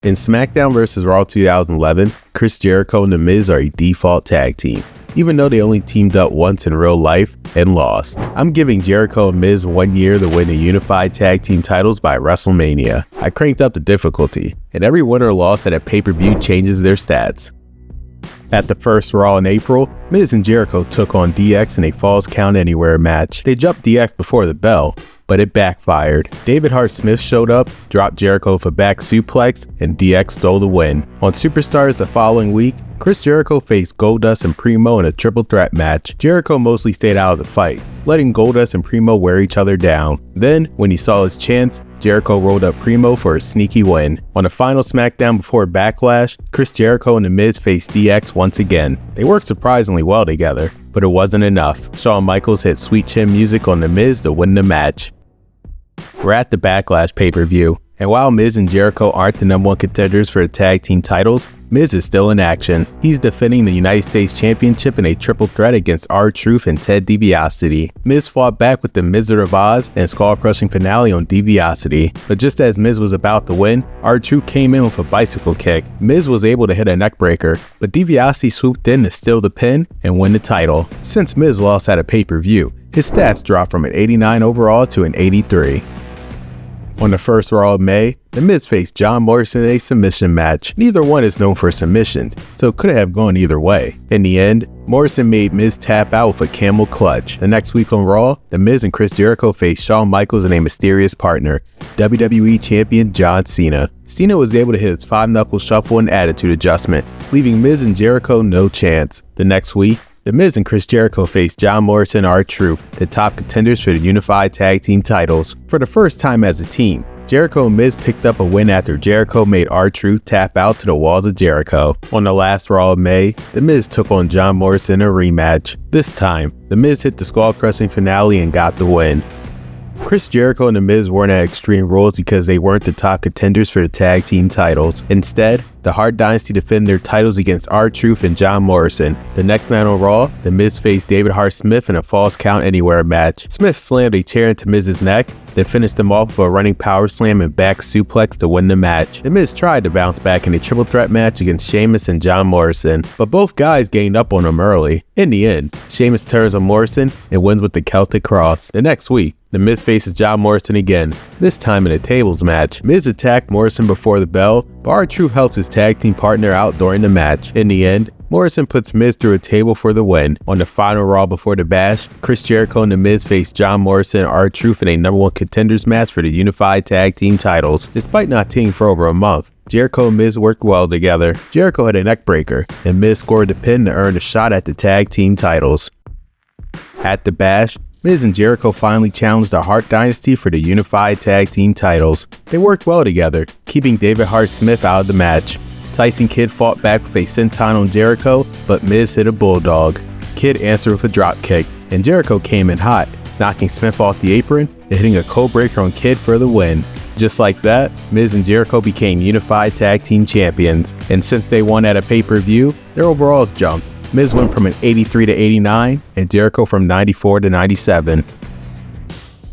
In SmackDown vs. Raw 2011, Chris Jericho and The Miz are a default tag team, even though they only teamed up once in real life and lost. I'm giving Jericho and Miz 1 year to win the unified tag team titles by WrestleMania. I cranked up the difficulty, and every win or loss at a pay-per-view changes their stats. At the first Raw in April, Miz and Jericho took on DX in a Falls Count Anywhere match. They jumped DX before the bell, but it backfired. David Hart Smith showed up, dropped Jericho with a back suplex, and DX stole the win. On Superstars the following week, Chris Jericho faced Goldust and Primo in a triple threat match. Jericho mostly stayed out of the fight, letting Goldust and Primo wear each other down. Then, when he saw his chance, Jericho rolled up Primo for a sneaky win. On the final SmackDown before Backlash, Chris Jericho and The Miz faced DX once again. They worked surprisingly well together, but it wasn't enough. Shawn Michaels hit Sweet Chin music on The Miz to win the match. We're at the Backlash pay-per-view, and while Miz and Jericho aren't the #1 contenders for the tag team titles, Miz is still in action. He's defending the United States Championship in a triple threat against R-Truth and Ted DiBiase. Miz fought back with the Wizard of Oz and skull-crushing finale on DiBiase, but just as Miz was about to win, R-Truth came in with a bicycle kick. Miz was able to hit a neckbreaker, but DiBiase swooped in to steal the pin and win the title. Since Miz lost at a pay-per-view, his stats dropped from an 89 overall to an 83. On the first Raw of May, The Miz faced John Morrison in a submission match. Neither one is known for submissions, so it could have gone either way. In the end, Morrison made Miz tap out with a camel clutch. The next week on Raw, The Miz and Chris Jericho faced Shawn Michaels and a mysterious partner, WWE Champion John Cena. Cena was able to hit his 5-knuckle shuffle and attitude adjustment, leaving Miz and Jericho no chance. The next week, The Miz and Chris Jericho faced John Morrison and R-Truth, the top contenders for the unified tag team titles. For the first time as a team, Jericho and Miz picked up a win after Jericho made R-Truth tap out to the walls of Jericho. On the last Raw of May, The Miz took on John Morrison in a rematch. This time, The Miz hit the skull-crushing finale and got the win. Chris Jericho and The Miz weren't at Extreme Rules because they weren't the top contenders for the tag team titles. Instead, the Hart Dynasty defended their titles against R-Truth and John Morrison. The next night on Raw, The Miz faced David Hart Smith in a Falls Count Anywhere match. Smith slammed a chair into Miz's neck, then finished him off with a running power slam and back suplex to win the match. The Miz tried to bounce back in a triple threat match against Sheamus and John Morrison, but both guys gained up on him early. In the end, Sheamus turns on Morrison and wins with the Celtic Cross. The next week, The Miz faces John Morrison again, this time in a tables match. Miz attacked Morrison before the bell, but R-Truth helps his tag team partner out during the match. In the end, Morrison puts Miz through a table for the win. On the final Raw before the Bash, Chris Jericho and The Miz faced John Morrison and R-Truth in a #1 contenders match for the unified tag team titles. Despite not teaming for over a month, Jericho and Miz worked well together. Jericho had a neckbreaker, and Miz scored the pin to earn a shot at the tag team titles. At the Bash, Miz and Jericho finally challenged the Hart Dynasty for the unified tag team titles. They worked well together, keeping David Hart Smith out of the match. Tyson Kidd fought back with a senton on Jericho, but Miz hit a bulldog. Kidd answered with a dropkick, and Jericho came in hot, knocking Smith off the apron and hitting a codebreaker on Kidd for the win. Just like that, Miz and Jericho became unified tag team champions, and since they won at a pay-per-view, their overalls jumped. Miz went from an 83 to 89, and Jericho from 94 to 97.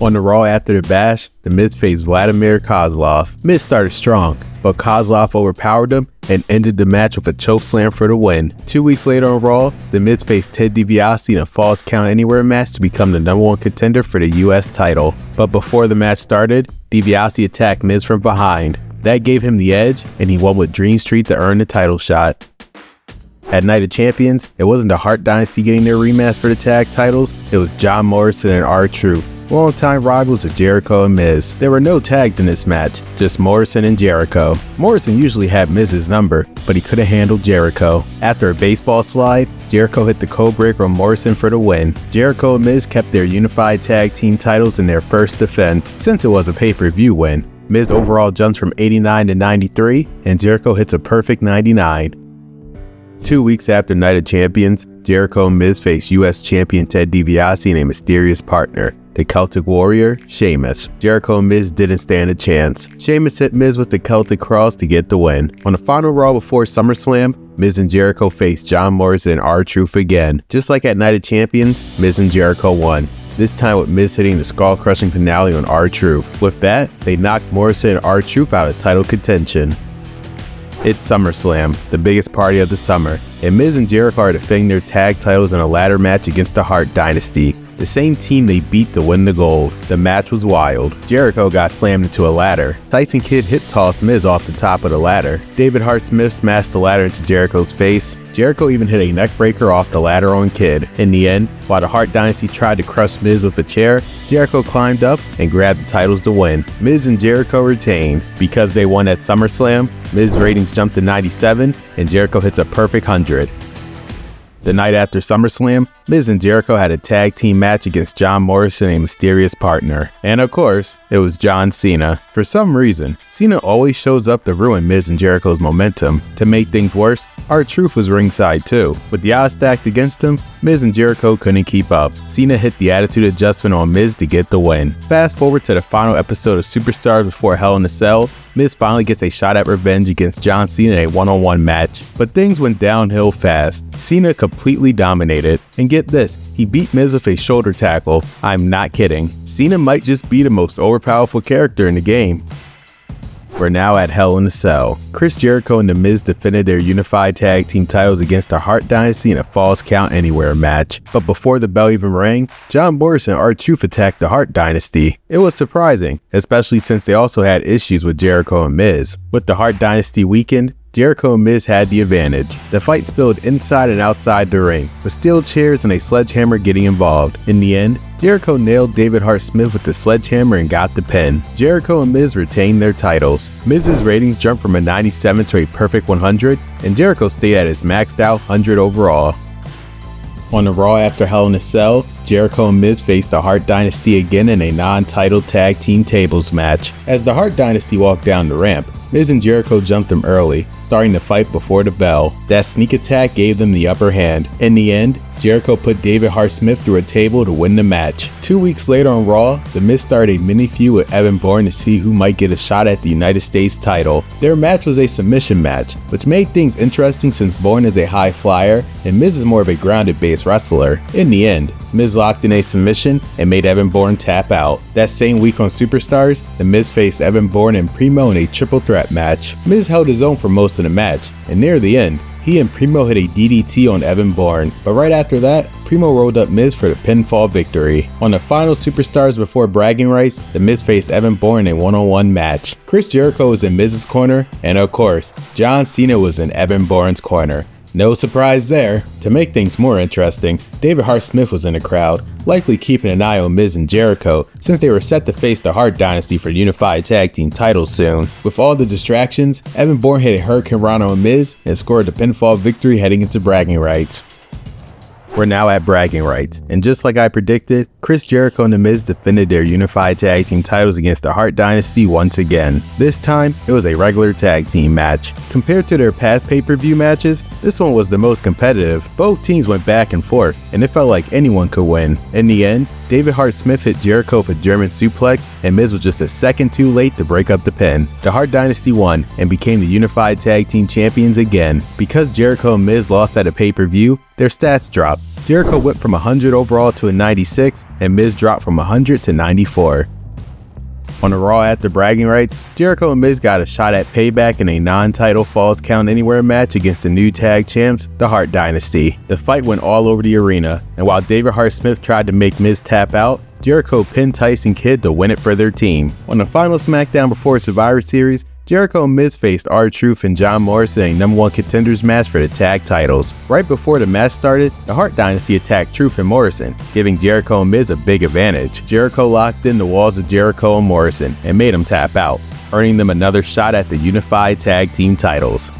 On the Raw after the Bash, The Miz faced Vladimir Kozlov. Miz started strong, but Kozlov overpowered him and ended the match with a chokeslam for the win. 2 weeks later on Raw, The Miz faced Ted DiBiase in a Falls Count Anywhere match to become the #1 contender for the US title. But before the match started, DiBiase attacked Miz from behind. That gave him the edge, and he won with Dream Street to earn the title shot. At Night of Champions, it wasn't the Hart Dynasty getting their rematch for the tag titles, it was John Morrison and R-Truth, longtime rivals of Jericho and Miz. There were no tags in this match, just Morrison and Jericho. Morrison usually had Miz's number, but he couldn't handle Jericho. After a baseball slide, Jericho hit the codebreaker on Morrison for the win. Jericho and Miz kept their unified tag team titles in their first defense. Since it was a pay-per-view win, Miz overall jumps from 89 to 93, and Jericho hits a perfect 99. 2 weeks after Night of Champions, Jericho and Miz faced US Champion Ted DiBiase and a mysterious partner, the Celtic Warrior, Sheamus. Jericho and Miz didn't stand a chance. Sheamus hit Miz with the Celtic Cross to get the win. On the final Raw before SummerSlam, Miz and Jericho faced John Morrison and R-Truth again. Just like at Night of Champions, Miz and Jericho won. This time with Miz hitting the skull-crushing finale on R-Truth. With that, they knocked Morrison and R-Truth out of title contention. It's SummerSlam, the biggest party of the summer, and Miz and Jericho are defending their tag titles in a ladder match against the Hart Dynasty, the same team they beat to win the gold. The match was wild. Jericho got slammed into a ladder. Tyson Kidd hip-tossed Miz off the top of the ladder. David Hart Smith smashed the ladder into Jericho's face. Jericho even hit a neckbreaker off the ladder on Kidd. In the end, while the Hart Dynasty tried to crush Miz with a chair, Jericho climbed up and grabbed the titles to win. Miz and Jericho retained. Because they won at SummerSlam, Miz ratings jumped to 97 and Jericho hits a perfect 100. The night after SummerSlam, Miz and Jericho had a tag team match against John Morrison and a mysterious partner. And of course, it was John Cena. For some reason, Cena always shows up to ruin Miz and Jericho's momentum. To make things worse, R-Truth was ringside too. With the odds stacked against him, Miz and Jericho couldn't keep up. Cena hit the attitude adjustment on Miz to get the win. Fast forward to the final episode of Superstars before Hell in a Cell, Miz finally gets a shot at revenge against John Cena in a one-on-one match, but things went downhill fast. Cena completely dominated, and get this, he beat Miz with a shoulder tackle. I'm not kidding. Cena might just be the most overpowerful character in the game. We're now at Hell in a Cell. Chris Jericho and The Miz defended their unified tag team titles against the Hart Dynasty in a Falls Count Anywhere match. But before the bell even rang, John Morrison and R-Truth attacked the Hart Dynasty. It was surprising, especially since they also had issues with Jericho and Miz. With the Hart Dynasty weakened, Jericho and Miz had the advantage. The fight spilled inside and outside the ring, with steel chairs and a sledgehammer getting involved. In the end, Jericho nailed David Hart Smith with the sledgehammer and got the pin. Jericho and Miz retained their titles. Miz's ratings jumped from a 97 to a perfect 100, and Jericho stayed at his maxed out 100 overall. On the Raw after Hell in a Cell, Jericho and Miz faced the Hart Dynasty again in a non-title tag team tables match. As the Hart Dynasty walked down the ramp, Miz and Jericho jumped them early, starting the fight before the bell. That sneak attack gave them the upper hand. In the end, Jericho put David Hart Smith through a table to win the match. 2 weeks later on Raw, The Miz started a mini feud with Evan Bourne to see who might get a shot at the United States title. Their match was a submission match, which made things interesting since Bourne is a high flyer and Miz is more of a grounded based wrestler. In the end, Miz locked in a submission and made Evan Bourne tap out. That same week on Superstars, The Miz faced Evan Bourne and Primo in a triple threat match. Miz held his own for most of the match, and near the end, he and Primo hit a DDT on Evan Bourne, but right after that, Primo rolled up Miz for the pinfall victory. On the final Superstars before bragging rights, The Miz faced Evan Bourne in a one-on-one match. Chris Jericho was in Miz's corner, and of course, John Cena was in Evan Bourne's corner. No surprise there. To make things more interesting, David Hart Smith was in the crowd, likely keeping an eye on Miz and Jericho since they were set to face the Hart Dynasty for unified tag team titles soon. With all the distractions, Evan Bourne hit a Hurricane Rana on Miz and scored the pinfall victory heading into bragging rights. We're now at bragging rights, and just like I predicted, Chris Jericho and The Miz defended their unified tag team titles against the Hart Dynasty once again. This time, it was a regular tag team match. Compared to their past pay-per-view matches, this one was the most competitive. Both teams went back and forth, and it felt like anyone could win. In the end, David Hart Smith hit Jericho with a German suplex, and Miz was just a second too late to break up the pin. The Hart Dynasty won and became the unified tag team champions again. Because Jericho and Miz lost at a pay-per-view, their stats dropped. Jericho went from 100 overall to a 96, and Miz dropped from 100 to 94. On the Raw after bragging rights, Jericho and Miz got a shot at payback in a non-title Falls Count Anywhere match against the new tag champs, the Hart Dynasty. The fight went all over the arena, and while David Hart Smith tried to make Miz tap out, Jericho pinned Tyson Kidd to win it for their team. On the final SmackDown before Survivor Series, Jericho and Miz faced R-Truth and John Morrison in a #1 contenders match for the tag titles. Right before the match started, the Hart Dynasty attacked Truth and Morrison, giving Jericho and Miz a big advantage. Jericho locked in the walls of Jericho and Morrison and made them tap out, earning them another shot at the unified tag team titles.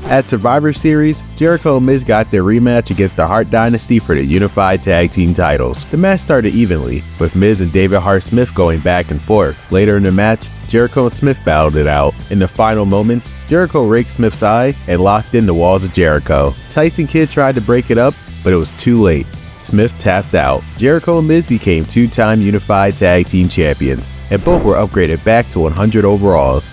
At Survivor Series, Jericho and Miz got their rematch against the Hart Dynasty for the unified tag team titles. The match started evenly, with Miz and David Hart Smith going back and forth. Later in the match, Jericho and Smith battled it out. In the final moments, Jericho raked Smith's eye and locked in the walls of Jericho. Tyson Kidd tried to break it up, but it was too late. Smith tapped out. Jericho and Miz became two-time unified tag team champions, and both were upgraded back to 100 overalls.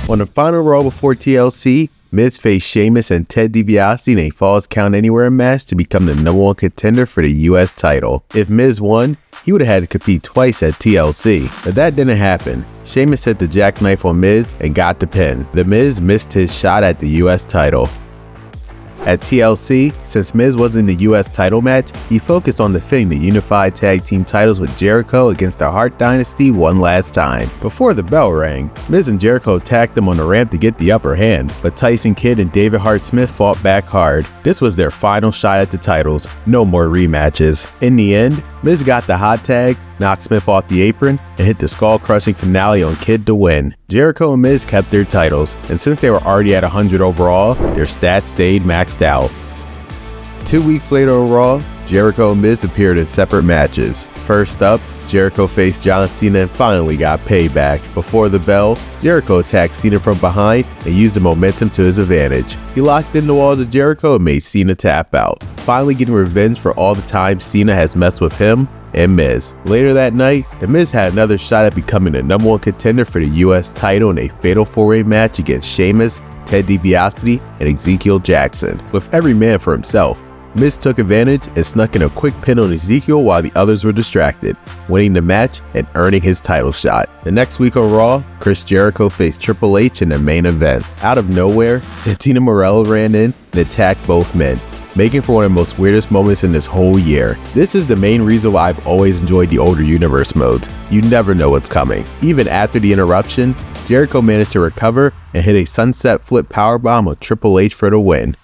On the final Raw before TLC, Miz faced Sheamus and Ted DiBiase in a Falls Count Anywhere match to become the #1 contender for the US title. If Miz won, he would have had to compete twice at TLC, but that didn't happen. Sheamus hit the jackknife on Miz and got the pin. The Miz missed his shot at the US title. At TLC, since Miz was in the US title match, he focused on defending the unified tag team titles with Jericho against the Hart Dynasty one last time. Before the bell rang, Miz and Jericho attacked him on the ramp to get the upper hand, but Tyson Kidd and David Hart Smith fought back hard. This was their final shot at the titles, no more rematches. In the end, Miz got the hot tag, knocked Smith off the apron, and hit the skull-crushing finale on Kidd to win. Jericho and Miz kept their titles, and since they were already at 100 overall, their stats stayed maxed out. 2 weeks later on Raw, Jericho and Miz appeared in separate matches. First up, Jericho faced John Cena and finally got payback. Before the bell, Jericho attacked Cena from behind and used the momentum to his advantage. He locked in the walls of Jericho and made Cena tap out, finally getting revenge for all the times Cena has messed with him and Miz. Later that night, The Miz had another shot at becoming the #1 contender for the US title in a fatal 4-way match against Sheamus, Ted DiBiase, and Ezekiel Jackson. With every man for himself, Miz took advantage and snuck in a quick pin on Ezekiel while the others were distracted, winning the match and earning his title shot. The next week on Raw, Chris Jericho faced Triple H in the main event. Out of nowhere, Santino Marella ran in and attacked both men, making for one of the most weirdest moments in this whole year. This is the main reason why I've always enjoyed the older universe modes. You never know what's coming. Even after the interruption, Jericho managed to recover and hit a sunset flip powerbomb on Triple H for the win.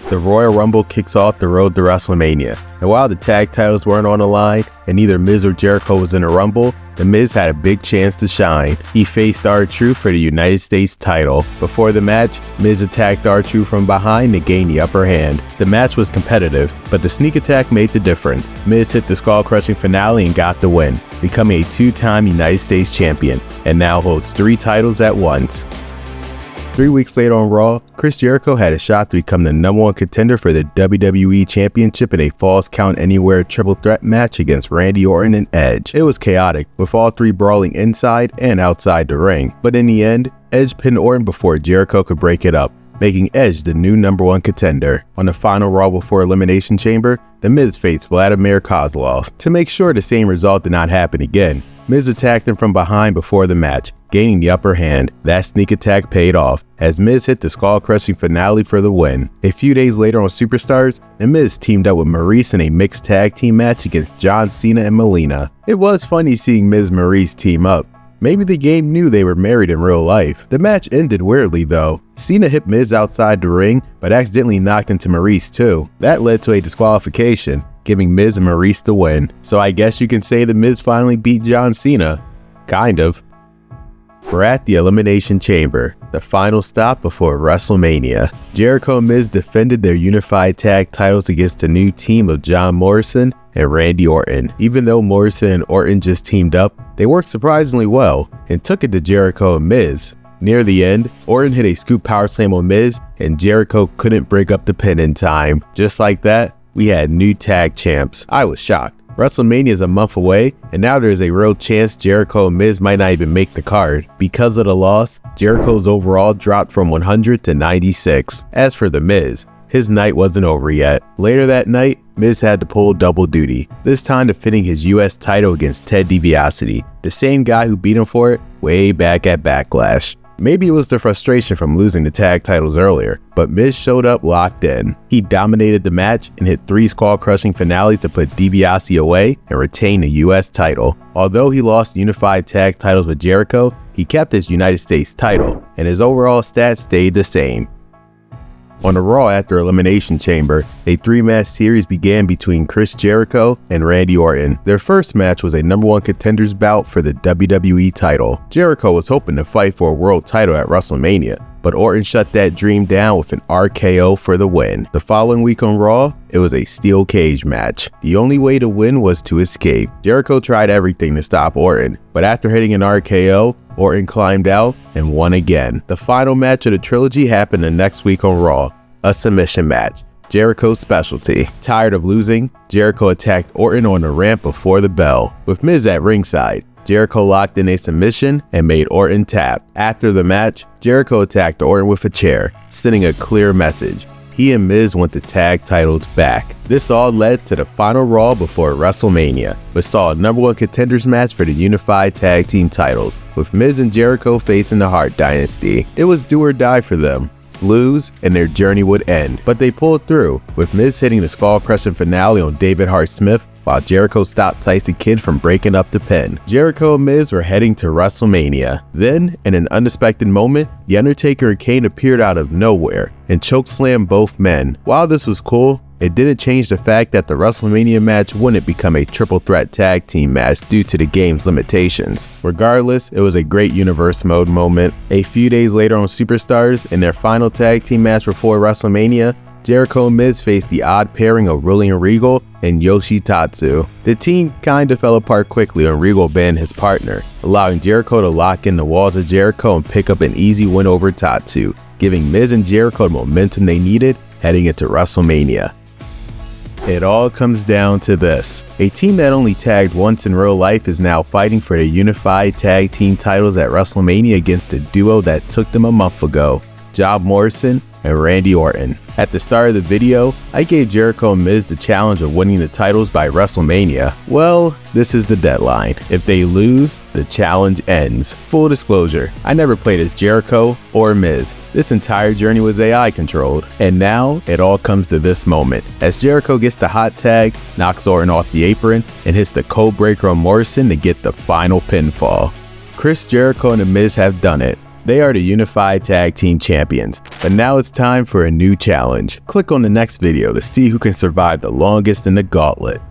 The Royal Rumble kicks off the road to WrestleMania, and while the tag titles weren't on the line and neither Miz or Jericho was in the Rumble, The Miz had a big chance to shine. He faced R-Truth for the United States title. Before the match, Miz attacked R-Truth from behind to gain the upper hand. The match was competitive, but the sneak attack made the difference. Miz hit the skull-crushing finale and got the win, becoming a 2-time United States champion, and now holds 3 titles at once. 3 weeks later on Raw, Chris Jericho had a shot to become the #1 contender for the WWE Championship in a Falls Count Anywhere triple threat match against Randy Orton and Edge. It was chaotic, with all 3 brawling inside and outside the ring. But in the end, Edge pinned Orton before Jericho could break it up, making Edge the new #1 contender. On the final Raw before Elimination Chamber, The Miz faced Vladimir Kozlov. To make sure the same result did not happen again, Miz attacked him from behind before the match, gaining the upper hand. That sneak attack paid off, as Miz hit the skull-crushing finale for the win. A few days later on Superstars, The Miz teamed up with Maurice in a mixed tag team match against John Cena and Melina. It was funny seeing Miz and Maurice team up. Maybe the game knew they were married in real life. The match ended weirdly though. Cena hit Miz outside the ring, but accidentally knocked into Maurice too. That led to a disqualification, giving Miz and Maurice the win. So I guess you can say The Miz finally beat John Cena. Kind of. We're at the Elimination Chamber, the final stop before WrestleMania. Jericho and Miz defended their unified tag titles against a new team of John Morrison and Randy Orton. Even though Morrison and Orton just teamed up, they worked surprisingly well and took it to Jericho and Miz. Near the end, Orton hit a scoop power slam on Miz and Jericho couldn't break up the pin in time. Just like that, we had new tag champs. I was shocked. WrestleMania is a month away, and now there's a real chance Jericho and Miz might not even make the card. Because of the loss, Jericho's overall dropped from 100 to 96. As for The Miz, his night wasn't over yet. Later that night, Miz had to pull double duty, this time defending his US title against Ted DiBiase, the same guy who beat him for it way back at Backlash. Maybe it was the frustration from losing the tag titles earlier, but Miz showed up locked in. He dominated the match and hit 3 skull-crushing finales to put DiBiase away and retain the US title. Although he lost unified tag titles with Jericho, he kept his United States title, and his overall stats stayed the same. On the Raw after Elimination Chamber, a 3-match series began between Chris Jericho and Randy Orton. Their first match was a #1 contenders bout for the WWE title. Jericho was hoping to fight for a world title at WrestleMania, but Orton shut that dream down with an RKO for the win. The following week on Raw, it was a steel cage match. The only way to win was to escape. Jericho tried everything to stop Orton, but after hitting an RKO, Orton climbed out and won again. The final match of the trilogy happened the next week on Raw, a submission match, Jericho's specialty. Tired of losing, Jericho attacked Orton on the ramp before the bell. With Miz at ringside, Jericho locked in a submission and made Orton tap. After the match, Jericho attacked Orton with a chair, sending a clear message. He and Miz want the tag titles back. This all led to the final Raw before WrestleMania, which saw a #1 contenders match for the unified tag team titles, with Miz and Jericho facing the Hart Dynasty. It was do or die for them. Lose, and their journey would end. But they pulled through, with Miz hitting the skull-crushing finale on David Hart Smith, while Jericho stopped Tyson Kidd from breaking up the pin. Jericho and Miz were heading to WrestleMania. Then, in an unexpected moment, The Undertaker and Kane appeared out of nowhere and chokeslammed both men. While this was cool, it didn't change the fact that the WrestleMania match wouldn't become a triple threat tag team match due to the game's limitations. Regardless, it was a great universe mode moment. A few days later on Superstars, in their final tag team match before WrestleMania, Jericho and Miz faced the odd pairing of William Regal and Yoshitatsu. The team kinda fell apart quickly when Regal banned his partner, allowing Jericho to lock in the walls of Jericho and pick up an easy win over Tatsu, giving Miz and Jericho the momentum they needed heading into WrestleMania. It all comes down to this. A team that only tagged once in real life is now fighting for the unified tag team titles at WrestleMania against a duo that took them a month ago, John Morrison and Randy Orton. At the start of the video, I gave Jericho and Miz the challenge of winning the titles by WrestleMania. Well, this is the deadline. If they lose, the challenge ends. Full disclosure, I never played as Jericho or Miz. This entire journey was AI controlled. And now, it all comes to this moment. As Jericho gets the hot tag, knocks Orton off the apron, and hits the code breaker on Morrison to get the final pinfall. Chris Jericho and The Miz have done it. They are the unified tag team champions, but now it's time for a new challenge. Click on the next video to see who can survive the longest in the gauntlet.